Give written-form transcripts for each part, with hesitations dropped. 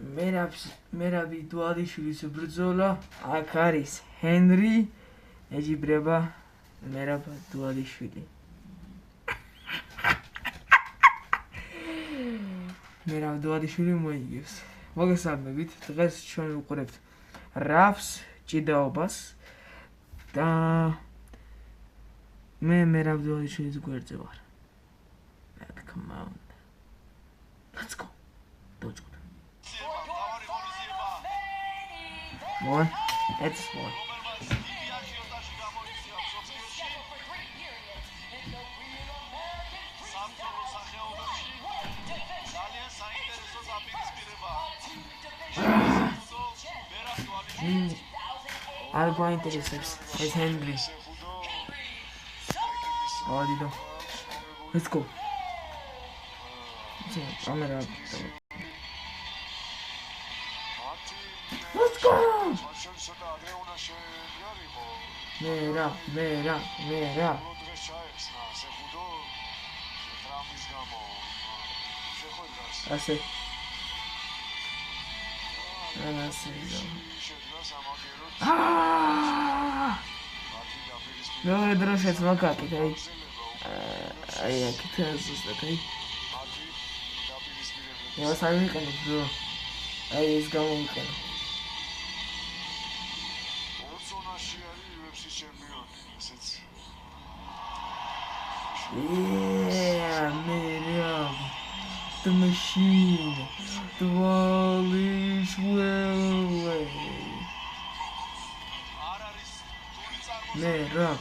მერაბი დუადიშვილის ბრძოლა აქ არის ჰენრი ეჯიბრება მერაბ დუადიშვილი მერაბ დუადიშვილი მოიგებს მოგესალმებით დღეს ჩვენ ვუყურებთ რაფს ჭიდაობას და მე მერაბ დუადიშვილის გვერდზე ვარ come on let's go One, that's one. I'll go into this. It's Henry. Oh, Dido. Let's go. Camera. Let's go! Mera. Ასე. მეორე დროშაც მოგაკით, აი აქეთ ზუსტად, აი. ეს არ ვიყენებ, ბრო. აი ეს გამოვიყენე. Yeah, Miriam, the machine, the wall is well. Miriam.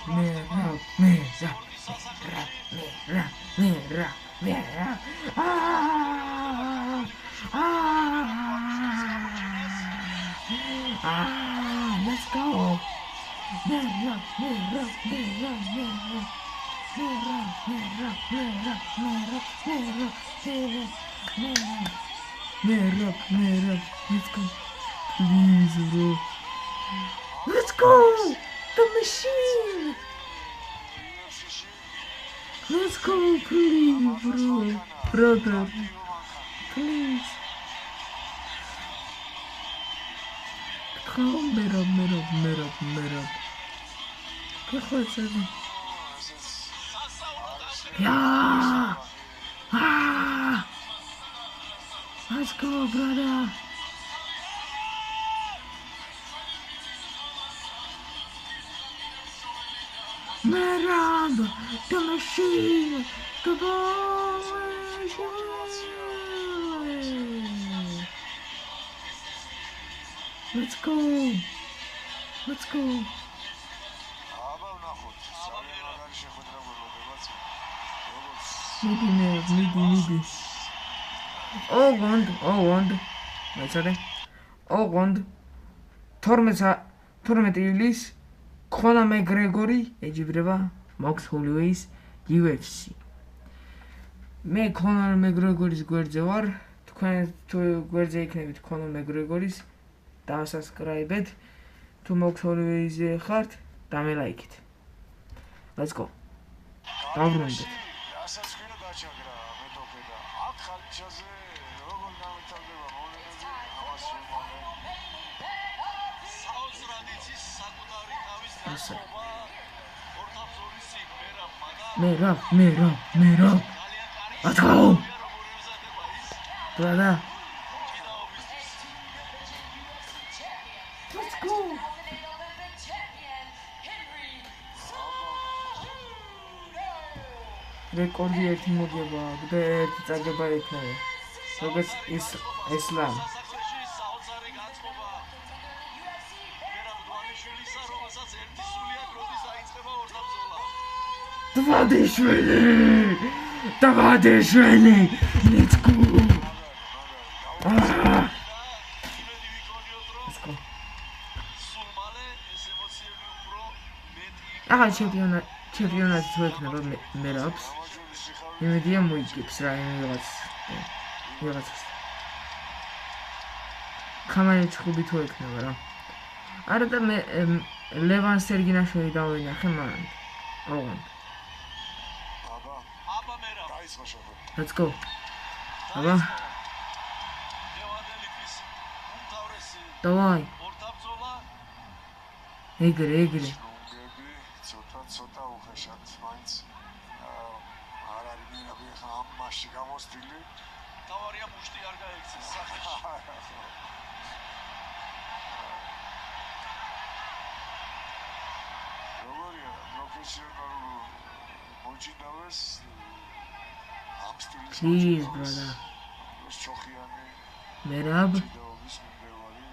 Let's go. Miriam. Let's go. Please, bro. Let's go. The machine. Let's go, please, bro. Brother. Please. Come, Mera. Get what's happening? Yeah! Let's go, brother! Merab! The machine! The ball! Let's go! Maybe. Oh, wand. What's that? Oh, wand. 12 ივლისს Conor McGregor-ი ეჯიბრება Max Holloway-ს UFC. მე Conor McGregor-ის გვერდზე ვარ. თქვენ თუ გვერდზე იქნებით Conor McGregor-ის, დასასკრაიბეთ. თუ Max Holloway-ზე ხართ, დამელაიქეთ. Let's go. დავრუნდეთ. Mera. Let's go. Brother. Let's go. Recordi ერთი მოგება და ერთი წაგება იქნება. როგორც ისლამ. Davadishvili! Let's go! Let's go. ჩემპიონატი თუ ექნება მერაბს. იმედია მოიგებს რა ვიღაცას. ხამანი ჩხუბი თუ ექნება რა. არა და მე ლევან სერგინაშვილი დავინახე მან. ოღონდ. Let's go. Aba. Давай. ეგრე. ლუნგები ცოტა უხეშად მაინც არ არის მინები ხა ამ მასში გამოსტილი. თავარია მუშტი არ გაიქცეს სახეში. როგორია პროფესიონალურ მოჭიდავეს ამ სტილის Please, brother. ჩოხიანი Merab. ჩიდაობის მიმდევარი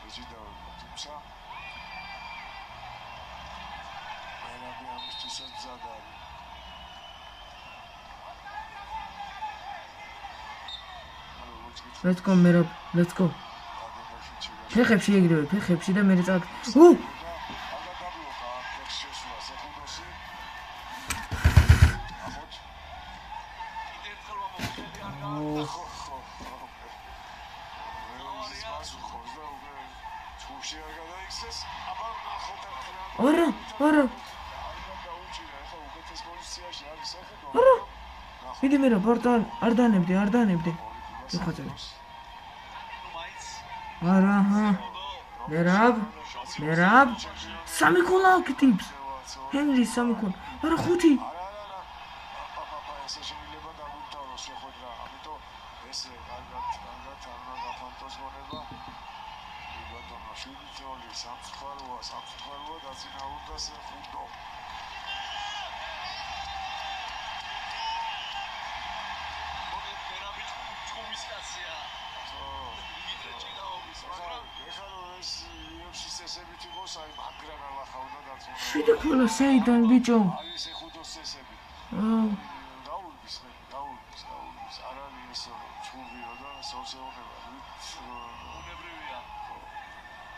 მოჭიდავება თუმცა მერაბი ამისთვისაც მზად არის. Let's go, Merab. Let's go. ფეხებში ეგრევე, ფეხებში და მე წაკ. არა. მიდი მე რა პორტალ არ დანებდი. ეხოწები. არა, მერაბ. სამი ქოლა აქტივს. ჰენრი სამი ქოლა. არა 5. ესე შეიძლება დაგვიტანოს შეხვედრა, ამიტომ ესე კარგად არ უნდა გაფანტოს გონება. ბატონო, 7-0 სამწუხაროა დაწინაურდა სეხუდო. შიდა ქოლა საიდან ბიჭო? არის ეხუდოს წესები. დაულბის. არ არის ეს ჩუბიო და სოციალურობა. უნებრივია.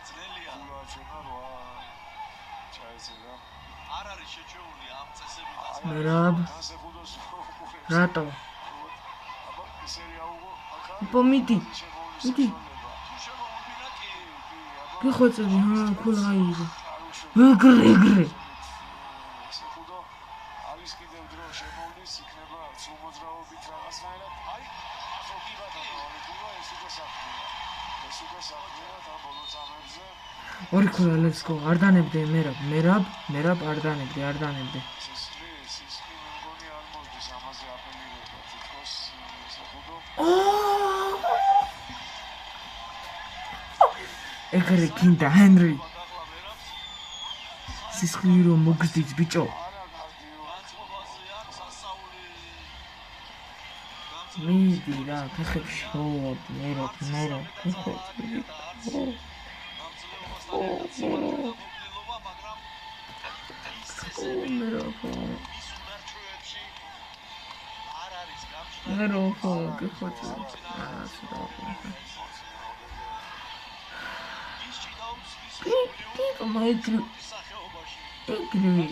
ძნელია. გულაჩვენა რა ჩაეცედა. არ არის შეჩეული ამ წესებიდან. Merab. რატო? აბა ისერია უგო აქა. პომიდი. მიდი. გიხოცები, ქოლა აიღე. ეგრე. სეხუდო არის კიდევ დრო შემოვლის იქნება სულ მოძრაობით რაღაცნაირად. აი, ახლა კი ბატონო, ეს უკვე საქმეა. თან ბოლო წამებზე. ორი ქოლა, let's go. არ დანებდი მერაბ არ დანებდი. ის კი მე მგონი არ მოსდის ამაზე აპელირება თითქოს სეხუდო. ეგრე გინდა ჰენრი. სისხლი რომ მოგზდის ბიჭო. მიდი რა ფეხებში მერაბ ეგრე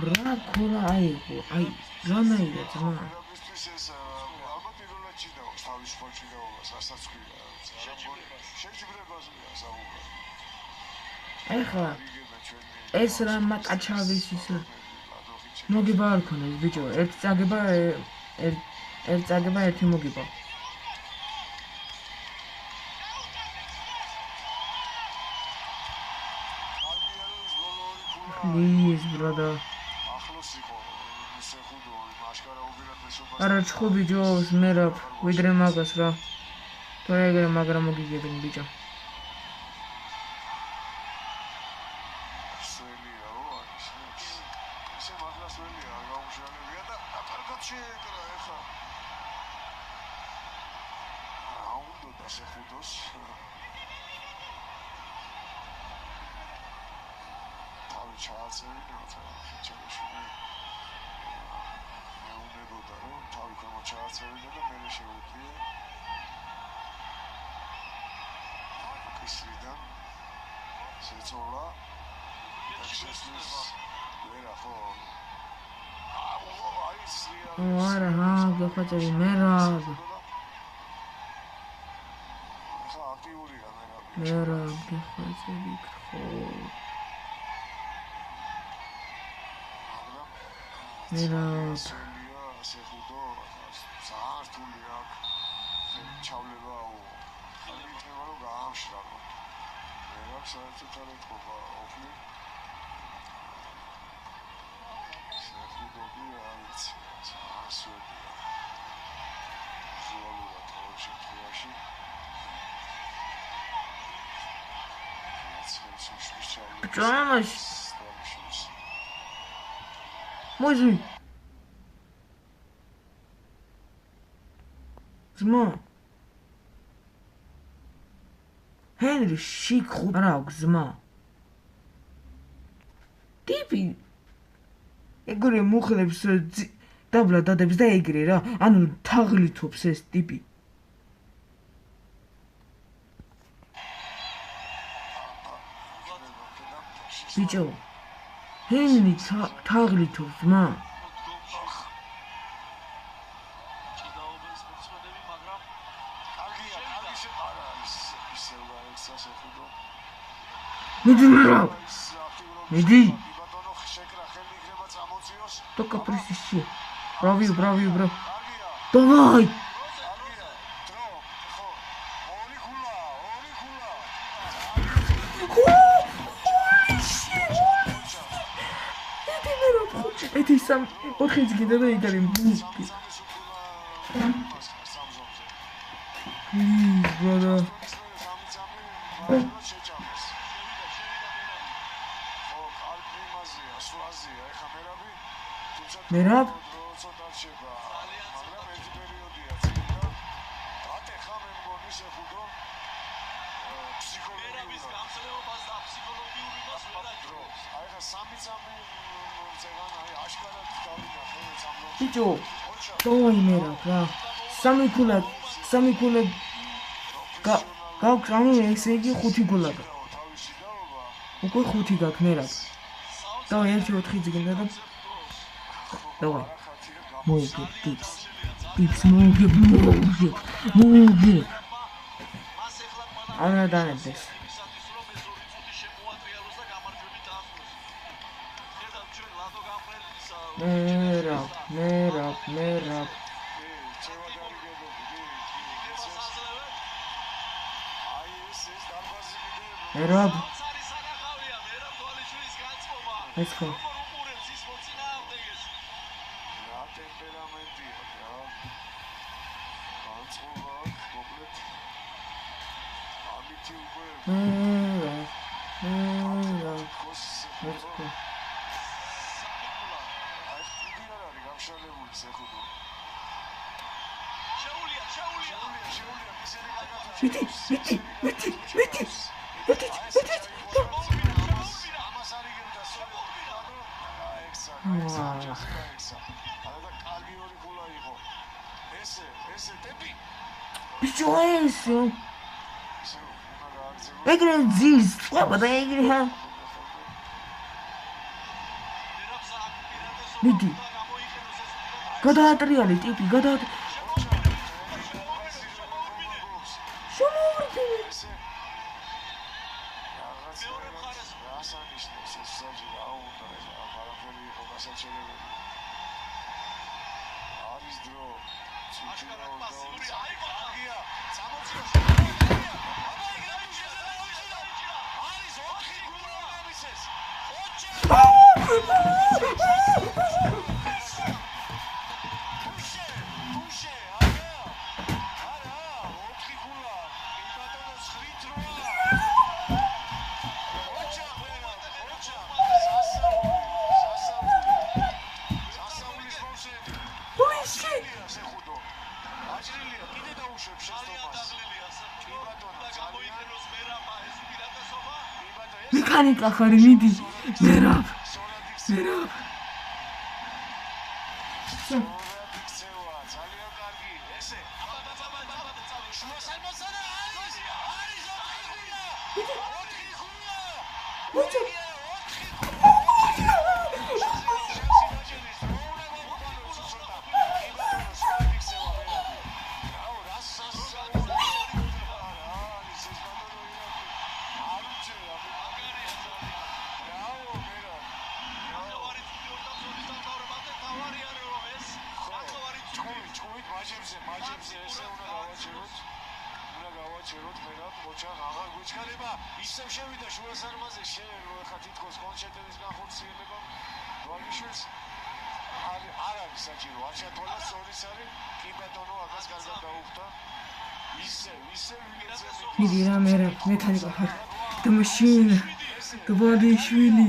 რა ქოლა აიღო, აი რანაირა ძმა. ალბათ პირველად ჩიდაობს თავის ხოჭიდაობას, რასაც ქვია. შეჯიბრებაზეა საუბარი. ეხლა ეს რა მაკაჩავის ის მოგება არ ქონდეს ბიჭო, ერთი წაგება ერთი მოგება. Please, brother. არა ჩხუბი ბიჭოს, მერაბ, ვიდრე მაგას რა. თორე ეგრე მაგრა მოგიგებენ ბიჭო. არა, გახოწები მერაბ. მერაბ გახოწები ხო. მერაბ. აფრთხილება. იქნება რომ გაამშრალო. მე საერთოდ არ ეთქობა ოფლი. შეხვდები არც ასვედია. ზუალურად ყოველ შემთხვევაში. Джамаш. Мозги. Зма. Henry შიქ რა აქვს ზმა. ტიპი ეგრე მუხლებს დაბლა დადებს და ეგრე რა, ანუ თაღლითობს ეს ტიპი. ბიჭო, ჰენრი თაღლითობს ზმა. ჭიდაობენ სპორტსმენები, მაგრამ კარგია, კარგი შეყარა ის ისევ გაეცა შეხვდო. მიდი რა. მიდი. ბატონო შეკრა ხელი იქნება წამოწიოს. То капризище. Браво, браво, браво. კარგია. Давай. კარგია. დრო. ხო. ორი ხულა. ეს სამ 4 გიდა და იგარი მუსიკი. ბროდა. მერაბ? მერაბის გამძლეობას და ფსიქოლოგიური მას ვერ აჭრობს. აი ხა სამი ზეგან აი აშკარად დავინახე სამლო. ბიჭო, დავაი მერაბ რა. სამი ქულა გაქვს, ანუ ესე იგი 5 ქულა. თავისი დაობა. უკვე 5 გაქვს მერაბ. დავაი 1-4 ზიგნდა და დავაი. მოვიგე ტიპს. მოვიგე. მას ეხლა ყველა არა დანებდეს. იმისათვის რომ ეს 2 წუთი შემოატრიალოს და გამარჯვებით დაასრულოს. ხედავთ ჩვენ ლადო გამყრელის მერაბ. აი ეს დარბაზი კიდე მერაბ. ცარი სანახავია მერაბ თვალიშვილის განწყობა. ეს ხო. უყურებს ის მოწინააღმდეგეს. რა ტემპერამენტია რა. განწყობა კომპლეტ. ამით უკვე მერაბ. ხოს ეს ხო. აი ხუთი არ არის გამშალებული შეხვდო. შეუულია შეუულია მისერი კარგად მიდი. ამას არ იგებდა სოლო. აექსა. არა და კარგი ორი ქულა იყო. ესე ტემპი. ბიჭო ეს. ისე უნდა გააგზავნო. ეგრე ძის, ყვება და ეგრე ჰა. მერაბს აკპირატეს მიდი. გამოიყენოს ეს გადაატრიალი ტიპი, შემოვარდნე. მეორე მხარეს რასანიშნავს ეს საჯი რა უნდა ეს არაფერი იყო გასაჩერებელი. არის დრო. აშკარად პასიური აიღო. კარგია. წამოწიოს. არის 4 გოლა ამისეს. Puxe, არა, 4 გოლა. ბატონო 9 დროა. სასაულის მომსები. პუიში. შეხვდო. აჭრილია, კიდე დაუშვებ შეცდომას. დაღლილია საფუძო ბატონო, და გამოიყენოს მერაბა ეს უპირატესობა. მექანიკა ხარი მიდი. მერაბ. იქცევა, ძალიან კარგი. ესე. შუა სალმოსანა არის 4 გოლა. მაჯებზე ესე უნდა გავაჩეროთ. უნდა გავაჩეროთ მერაბ ოჩახ აღარ გვიჩქარება ისევ შევიდა შუა სარმაზე ხა თითქოს კონჩეტების განხორციელება ვალიშვილს არ არის საჭირო არ ჩათვალა სწორის არის კი ბატონო აკას კარგად დაუხდა ისევ მიდი რა მექანიკა ხარ და მაშინ დაბადიშვილი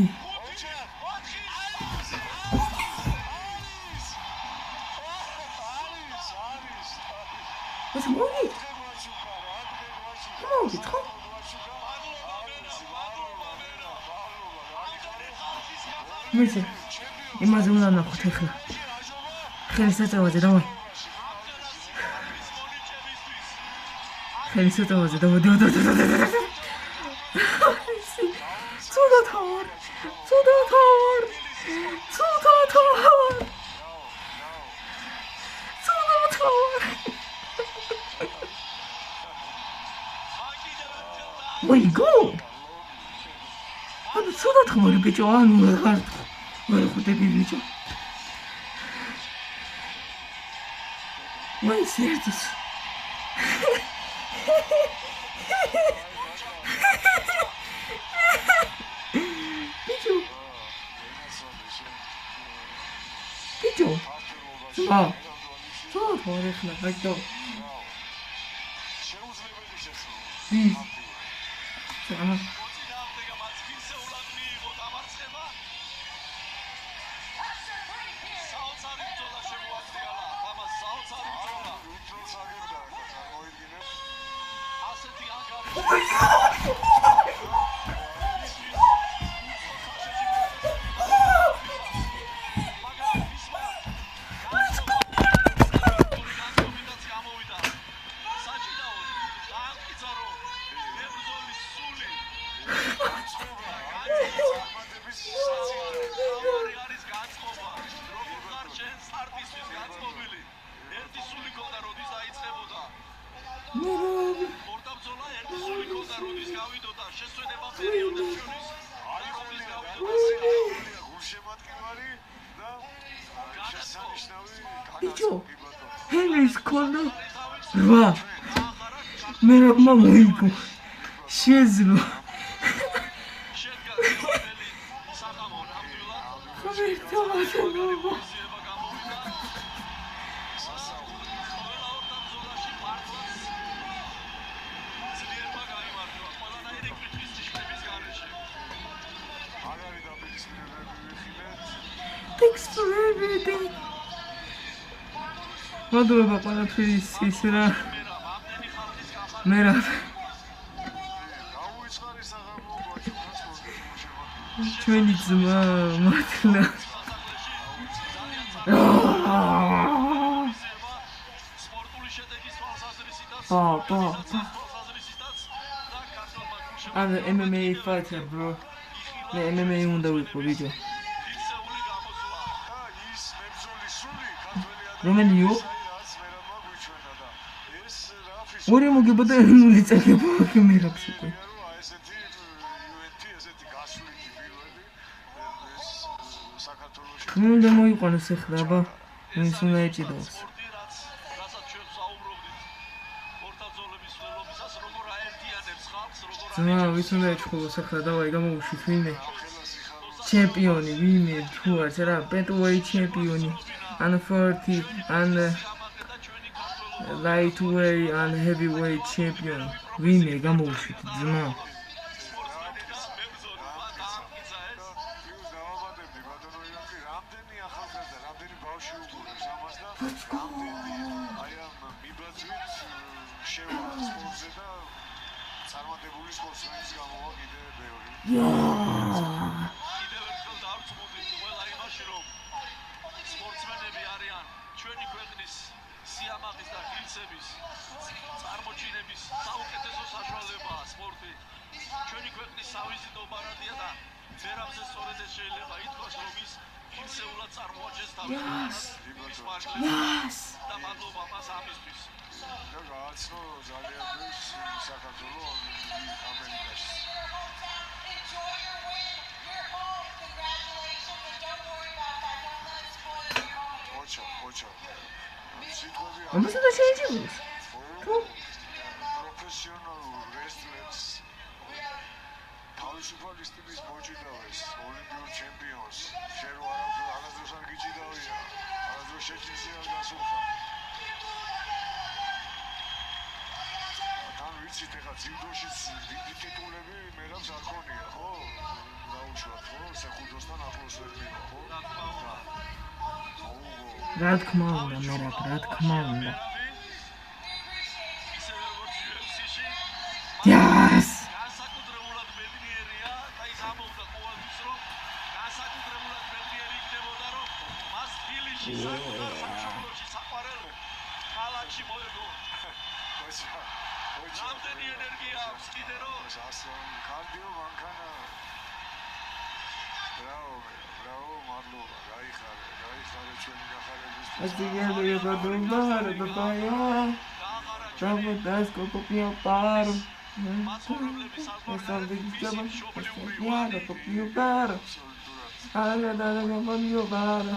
ეს მოდი ხო მიცი იმაზე უნდა ნახოთ ახლა ხელისაწევაზე დავაი ხელისაწევაზე დავაი ცუდა თავარ Where you go? 아니 쏟아 터버려 비죠 아니 왜 호텔비 비죠 왜 сердце 비죠 아 쏟아 터버려 그냥 갈게요 자 비죠 헬리스 콜로 와 메라마 모이고 시에즈로 Thanks for everything. მადლობა ყველაფრის ისრა მერაბ ჩვენი ძმა მართლა I'm an MMA fighter, bro. The MMA უნდა ვიყო ვიდეო. რომელიო? ორი მოგებოდა ნული წელება მერაბს უკვე. უნდა მოიყვანოს ახლა, აბა. ვინც უნდა ეჭიდოს. ძმა, ვის უნდა ეჭხულოს ახლა, დავაი გამოვუშვით ვინმე. ჩემპიონი, ვინმე, თუ არც რა, პენტუეი ჩემპიონი. And 40 and lightweight and heavyweight champion. ვინმე გამოვუშვით ძმა. სპორტსმენები არიან ჩვენი ქვეყნის სიამაყის და ღირსების წარმოჩინების საუკეთესო საშუალებაა სპორტი. ჩვენი ქვეყნის სავიზიტო პარადია და მერაბზე სწორედ ეს შეიძლება ითქვას, რომ ის ღირსეულად წარმოაჩენს თავს და მადლობა მას ამისთვის. და გააცნო ძალიან ბევრს საქართველოს ამერიკაში. ამასა და შეიძლება. თავისუფალი სტილის მოჭიდავეს ოლიმპიურ ჩემპიონს შენ რო არასდროს არ გიჭიდავია არასდროს შეჭიდზე არ გასულხარ თან ვიცით ეხლა ძილდოშიც დიდი ტიტულები მერავს არ ქონია ხო დაუშვათ ხო სეხუჯოსთან ახლოს ვერ მივა ხო რა თქმა უნდა მერაბ რა თქმა უნდა Yes! განსაკუთრებულად ბედნიერია და ის ამბობდა ყოველთვის რომ განსაკუთრებულად ბედნიერი იქნებოდა რომ მას თბილისში საკუთარ სამშობლოში საყვარელ ქალაქში მოეგო რამდენი ენერგია აქვს კიდე რომ კარდიო მანქანა Bravo, Marlo, გაიხარე ჩვენი გახარებისთვის. Así que papaya, bravo, das copio paro. Essa vida é copio paro. Ala da copio paro.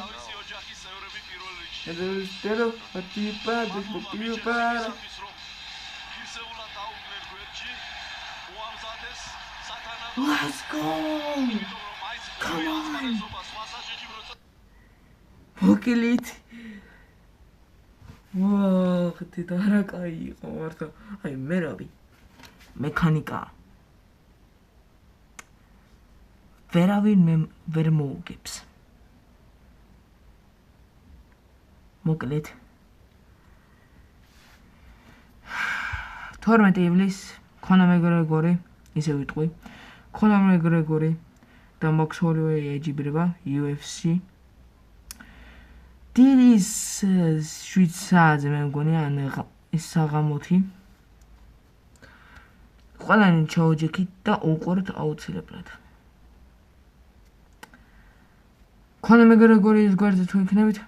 Espero participar do copio paro. Let's go! Come on! Pokelit. Wow, te dara kai იყო მართლა. აი მერაბი. მექანიკა. ვერავინ მე ვერ მოუგებს. მოკლედ. 12 ივლისს კონორ მეგრეგორი, ისე ვიტყვი. კონორ მეგრეგორი და მაქს ჰოლივეი ეჯიბრება UFC. დილის 7 საათზე მე მგონი ან ის საღამოთი. ყველანი ჩაოჯექით და უყურეთ აუცილებლად. კონორ მეგრეგორის გვერდზე თუ იქნებით,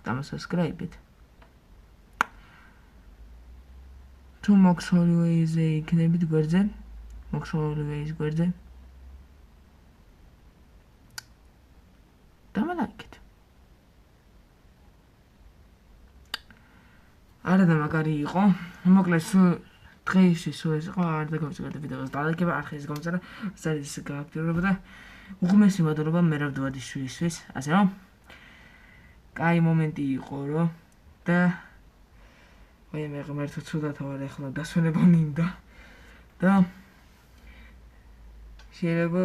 დამასაბსკრაიბეთ. თუ მაქს ჰოლივეიზე იქნებით გვერდზე, მაქს ჰოლივეის გვერდზე. დამალაიქეთ. არა და მაგარი იყო. მოკლედ დღეისთვის ეს იყო არ დაგავიწყეთ ვიდეოს დალაიქება არხის გამოცარა, საერთის გააქტიურება და უღმესი მადლობა მერაბდვადიშვილისთვის, ასე რომ კაი მომენტი იყო რომ და მე ღმერთო ცუდად ვარ ახლა დასვენება მინდა და შეიძლება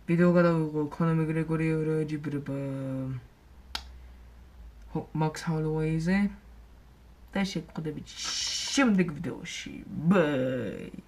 ვიდეო გადავიღო კონორ მეგრეგორი ეჯიბრება Max Holloway-ზე და შეგვხვდებით შემდეგ ვიდეოში. Bye!